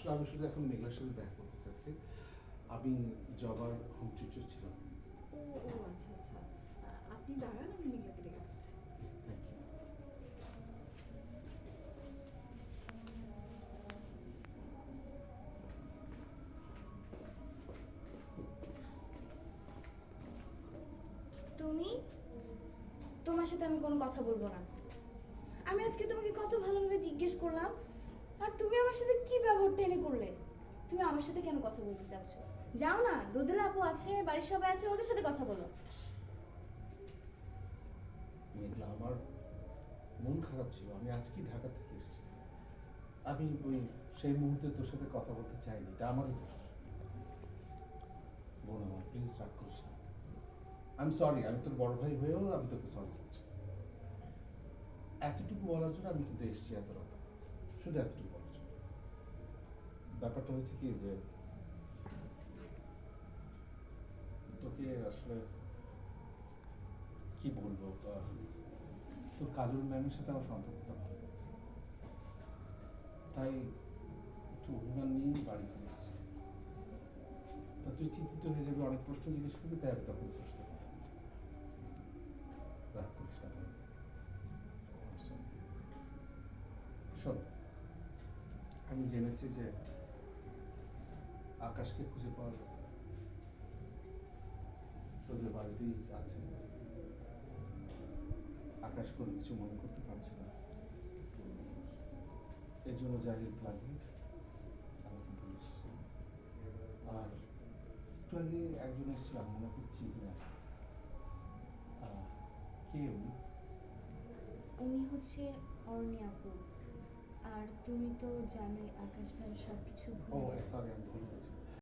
আসলে আমি শুধু এখন মেঘলার সাথে দেখা করতে চাচ্ছি। আমি জবার হোম টিচার ছিলাম। ও ও আচ্ছা আচ্ছা। আপনি দাঁড়ান, আমি মেঘলাকে ডেকে পাচ্ছি। Thank you. তুমি, তোমার সাথে আমি কোনো কথা বলবো না। আমি আজকে তোমাকে কত ভালোভাবে জিজ্ঞেস করলাম, আর তুমি আমার সাথে কি ব্যবহার টেনে করলে? তুমি আমার সাথে কেন কথা বলতে চাচ্ছ? যাও না, রোদেলা আপু আছে, বাড়ির সবাই আছে, ওদের সাথে কথা বলো। মেঘলা, আমার মন খারাপ ছিল, আমি আজকেই ঢাকা থেকে এসেছি। আমি ওই সেই মুহূর্তে তোর সাথে কথা বলতে চাইনি, এটা আমারই দোষ। বোন আমার, প্লিজ রাগ করিস না। আমি সরি, আমি তোর বড় ভাই হয়েও আমি তোকে সরি বলছি। এতটুকু বলার জন্য আমি কিন্তু এসেছি এত রাত, শুধু এতটুকু বলার জন্য। ব্যাপারটা হচ্ছে কি যে তোকে আসলে কি বলবো, তোর কাজল ম্যামের সাথে আমার সম্পর্কটা ভালো লাগছে, তাই একটু অভিমান নিয়েই বাড়ি ফিরে এসেছি। তা তুই চিন্তিত হয়ে যাবি, অনেক প্রশ্ন জিজ্ঞেস করবি, তাই আমি তখন তোর সাথে কথা বলবো। রাগ করিস না ভাই। শোন, আমি জেনেছি যে আকাশকে খুঁজে পাওয়া গেছে, তোদের বাড়িতেই আছে। আকাশ কোনো কিছু মনে করতে পারছে না, এই জন্য যা হেল্প লাগবে আমাকে বলিস। আর একটু আগে একজন এসেছিল, আমি মনে করছি কিনা, কে উনি? উনি হচ্ছে অরণি আপু। আর তুমি তো জানোই আকাশ ভাই সব কিছু ও ভুলে গেছে। সরি, আমি ভুলে গেছি।